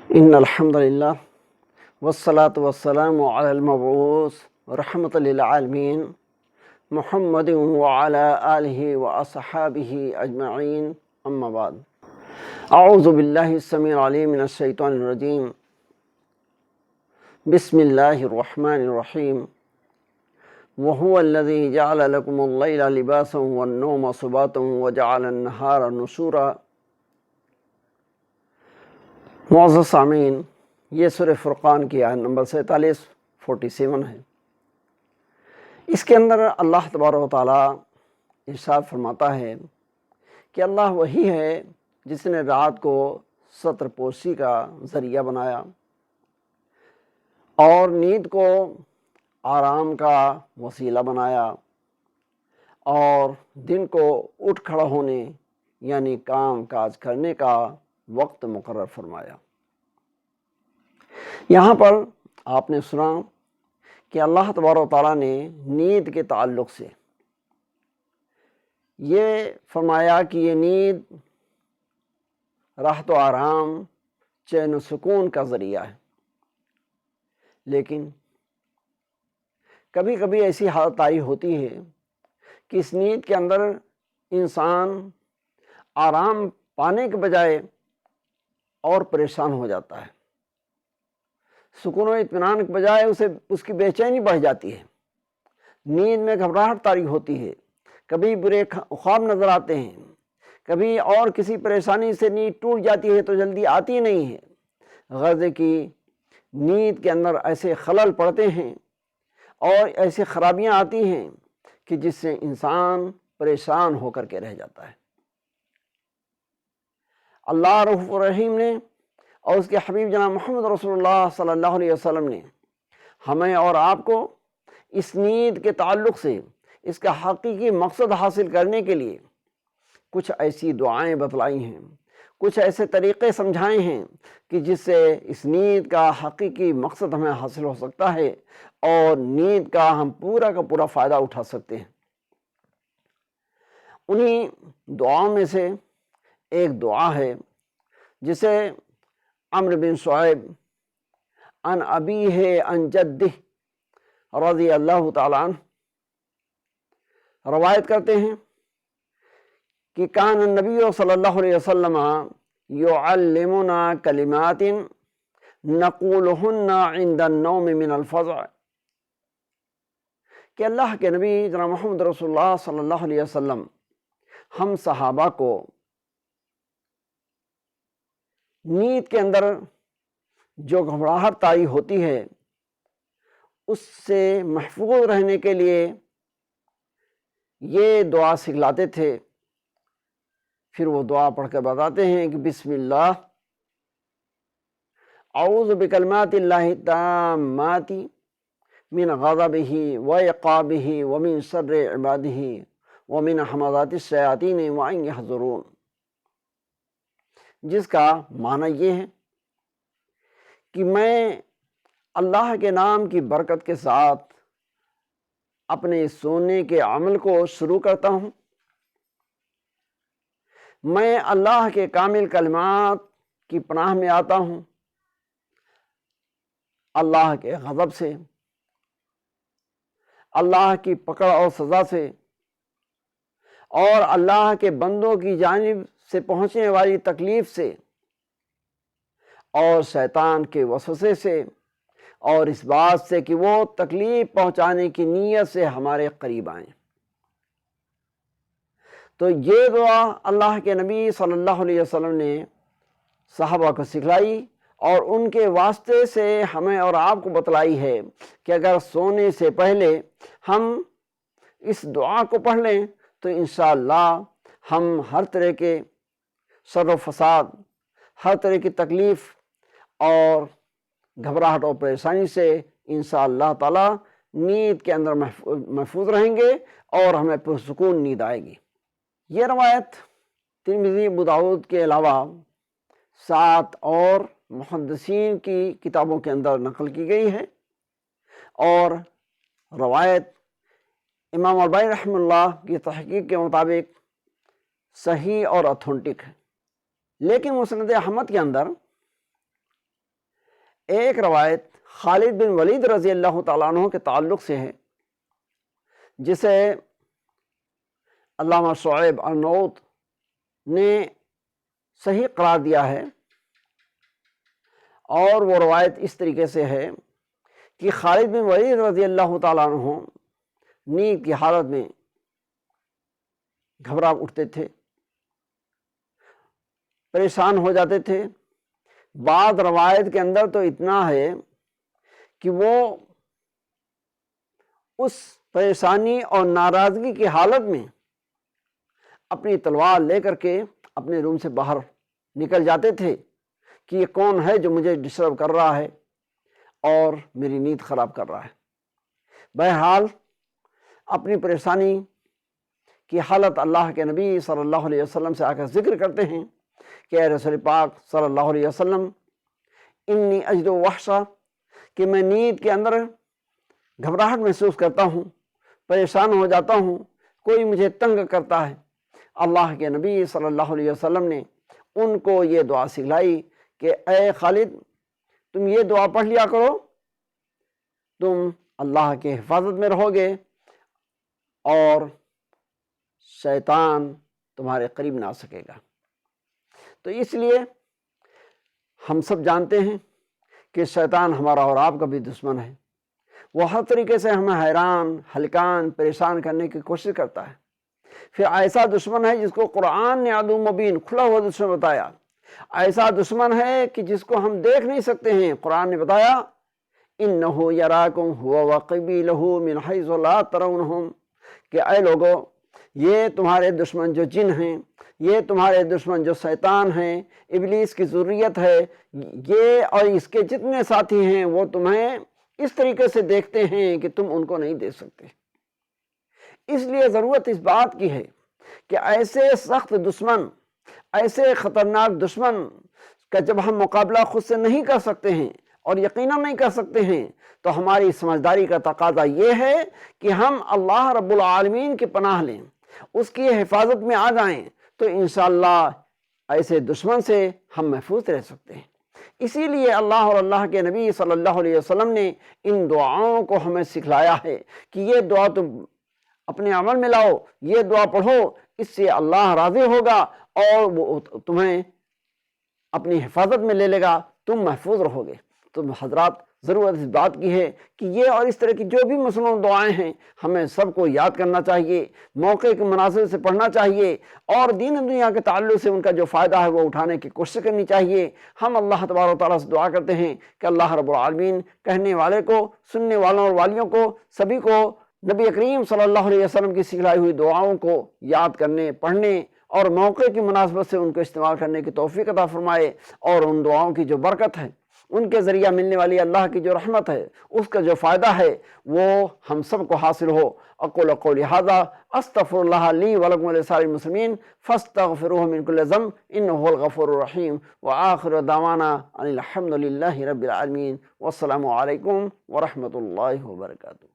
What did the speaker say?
ان الحمد للہ والصلاة والسلام علی المبعوث رحمۃ للعالمین محمد وعلی آلہ واصحابہ اجمعین، اما بعد۔ اعوذ باللہ السمیع العلیم من الشیطان الرجیم، بسم اللہ الرحمن الرحیم۔ وہو الذی جعل لکم اللیل لباسا والنوم سباتا وجعل النہار نشورا۔ معزز سامعین، یہ سورہ فرقان کی آیت نمبر 47 ہے۔ اس کے اندر اللہ تبارک و تعالیٰ ارشاد فرماتا ہے کہ اللہ وہی ہے جس نے رات کو ستر پوشی کا ذریعہ بنایا اور نیند کو آرام کا وسیلہ بنایا اور دن کو اٹھ کھڑا ہونے یعنی کام کاج کرنے کا وقت مقرر فرمایا۔ یہاں پر آپ نے سنا کہ اللہ تبارک و تعالیٰ نے نیند کے تعلق سے یہ فرمایا کہ یہ نیند راحت و آرام، چین و سکون کا ذریعہ ہے، لیکن کبھی کبھی ایسی حالت آئی ہوتی ہے کہ اس نیند کے اندر انسان آرام پانے کے بجائے اور پریشان ہو جاتا ہے، سکون و اطمینان کے بجائے اس کی بے چینی بڑھ جاتی ہے، نیند میں گھبراہٹ طاری ہوتی ہے، کبھی برے خواب نظر آتے ہیں، کبھی اور کسی پریشانی سے نیند ٹوٹ جاتی ہے تو جلدی آتی نہیں ہے۔ غرض کی نیند کے اندر ایسے خلل پڑتے ہیں اور ایسی خرابیاں آتی ہیں کہ جس سے انسان پریشان ہو کر کے رہ جاتا ہے۔ اللہ رؤوف الرحیم نے اور اس کے حبیب جناب محمد رسول اللہ صلی اللہ علیہ وسلم نے ہمیں اور آپ کو اس نیند کے تعلق سے اس کا حقیقی مقصد حاصل کرنے کے لیے کچھ ایسی دعائیں بتلائی ہیں، کچھ ایسے طریقے سمجھائے ہیں کہ جس سے اس نیند کا حقیقی مقصد ہمیں حاصل ہو سکتا ہے اور نیند کا ہم پورا کا پورا فائدہ اٹھا سکتے ہیں۔ انہی دعاؤں میں سے ایک دعا ہے جسے عمرو بن شعیب عن ابیہ عن جدہ رضی اللہ تعالیٰ عنہ روایت کرتے ہیں کہ کان النبی صلی اللہ علیہ وسلم یعلمنا کلمات نقولہن عند النوم من الفزع، کہ اللہ کے نبی جناب محمد رسول اللہ صلی اللہ علیہ وسلم ہم صحابہ کو نیند کے اندر جو گھبراہٹ طاری ہوتی ہے اس سے محفوظ رہنے کے لیے یہ دعا سکھلاتے تھے۔ پھر وہ دعا پڑھ کر بتاتے ہیں کہ بسم اللہ اعوذ بکلمات اللہ التامات من غضبہ وعقابہ ومن شر عبادہ ومن حمزات الشیاطین وان یحضرون، جس کا معنی یہ ہے کہ میں اللہ کے نام کی برکت کے ساتھ اپنے سونے کے عمل کو شروع کرتا ہوں، میں اللہ کے کامل کلمات کی پناہ میں آتا ہوں اللہ کے غضب سے، اللہ کی پکڑ اور سزا سے، اور اللہ کے بندوں کی جانب سے پہنچنے والی تکلیف سے، اور شیطان کے وسوسے سے، اور اس بات سے کہ وہ تکلیف پہنچانے کی نیت سے ہمارے قریب آئیں۔ تو یہ دعا اللہ کے نبی صلی اللہ علیہ وسلم نے صحابہ کو سکھلائی اور ان کے واسطے سے ہمیں اور آپ کو بتلائی ہے کہ اگر سونے سے پہلے ہم اس دعا کو پڑھ لیں تو انشاءاللہ ہم ہر طرح کے شر و فساد، ہر طرح کی تکلیف اور گھبراہٹ اور پریشانی سے انشاءاللہ تعالی نیند کے اندر محفوظ رہیں گے اور ہمیں پرسکون نیند آئے گی۔ یہ روایت ترمذی، ابو داؤد کے علاوہ 7 اور محدثین کی کتابوں کے اندر نقل کی گئی ہے، اور روایت امام البانی رحمہ اللہ کی تحقیق کے مطابق صحیح اور اتھینٹک ہے۔ لیکن مسند احمد کے اندر ایک روایت خالد بن ولید رضی اللہ تعالیٰ عنہ کے تعلق سے ہے، جسے علامہ شعیب ارناؤط نے صحیح قرار دیا ہے، اور وہ روایت اس طریقے سے ہے کہ خالد بن ولید رضی اللہ تعالیٰ عنہ نیند کی حالت میں گھبرا اٹھتے تھے، پریشان ہو جاتے تھے۔ بعض روایت کے اندر تو اتنا ہے کہ وہ اس پریشانی اور ناراضگی کی حالت میں اپنی تلوار لے کر کے اپنے روم سے باہر نکل جاتے تھے کہ یہ کون ہے جو مجھے ڈسٹرب کر رہا ہے اور میری نیند خراب کر رہا ہے۔ بہرحال اپنی پریشانی کی حالت اللہ کے نبی صلی اللہ علیہ وسلم سے آ کر ذکر کرتے ہیں کہ اے رسول پاک صلی اللہ علیہ وسلم، انی اجد وحشہ، کہ میں نیند کے اندر گھبراہٹ محسوس کرتا ہوں، پریشان ہو جاتا ہوں، کوئی مجھے تنگ کرتا ہے۔ اللہ کے نبی صلی اللہ علیہ وسلم نے ان کو یہ دعا سکھلائی کہ اے خالد، تم یہ دعا پڑھ لیا کرو، تم اللہ کے حفاظت میں رہو گے اور شیطان تمہارے قریب نہ آ سکے گا۔ تو اس لیے ہم سب جانتے ہیں کہ شیطان ہمارا اور آپ کا بھی دشمن ہے۔ وہ ہر طریقے سے ہمیں حیران، ہلکان، پریشان کرنے کی کوشش کرتا ہے۔ پھر ایسا دشمن ہے جس کو قرآن نے عدو مبین، کھلا ہوا دشمن بتایا۔ ایسا دشمن ہے کہ جس کو ہم دیکھ نہیں سکتے ہیں، قرآن نے بتایا اِنَّهُ يَرَاكُمْ هُوَ وَقَبِيلُهُ مِنْ حَيْثُ لَا تَرَوْنَهُمْ، کہ اے لوگو، یہ تمہارے دشمن جو جن ہیں، یہ تمہارے دشمن جو شیطان ہیں، ابلیس کی ذریت ہے، یہ اور اس کے جتنے ساتھی ہیں وہ تمہیں اس طریقے سے دیکھتے ہیں کہ تم ان کو نہیں دیکھ سکتے۔ اس لیے ضرورت اس بات کی ہے کہ ایسے سخت دشمن، ایسے خطرناک دشمن کا جب ہم مقابلہ خود سے نہیں کر سکتے ہیں اور یقیناً نہیں کر سکتے ہیں، تو ہماری سمجھداری کا تقاضا یہ ہے کہ ہم اللہ رب العالمین کی پناہ لیں، اس کی حفاظت میں آ جائیں، تو انشاءاللہ ایسے دشمن سے ہم محفوظ رہ سکتے ہیں۔ اسی لیے اللہ اور اللہ کے نبی صلی اللہ علیہ وسلم نے ان دعاؤں کو ہمیں سکھلایا ہے کہ یہ دعا تم اپنے عمل میں لاؤ، یہ دعا پڑھو، اس سے اللہ راضی ہوگا اور وہ تمہیں اپنی حفاظت میں لے لے گا، تم محفوظ رہو گے۔ تو حضرات، ضرورت اس بات کی ہے کہ یہ اور اس طرح کی جو بھی مسنون دعائیں ہیں ہمیں سب کو یاد کرنا چاہیے، موقع کے مناسب سے پڑھنا چاہیے، اور دین و دنیا کے تعلق سے ان کا جو فائدہ ہے وہ اٹھانے کی کوشش کرنی چاہیے۔ ہم اللہ تبارک و تعالیٰ سے دعا کرتے ہیں کہ اللہ رب العالمین کہنے والے کو، سننے والوں اور والیوں کو، سبھی کو نبی کریم صلی اللہ علیہ وسلم کی سکھلائی ہوئی دعاؤں کو یاد کرنے، پڑھنے اور موقع کی مناسبت سے ان کو استعمال کرنے کی توفیق عطا فرمائے، اور ان دعاؤں کی جو برکت ہے، ان کے ذریعہ ملنے والی اللہ کی جو رحمت ہے، اس کا جو فائدہ ہے، وہ ہم سب کو حاصل ہو۔ اقول قولی ھذا استغفر اللہ لی ولکم ولسائر المسلمین فاستغفروہ من کل ذنب انہ هو الغفور الرحیم، وآخر دعوانا ان الحمد للہ رب العالمین، والسلام علیکم ورحمۃ اللہ وبرکاتہ۔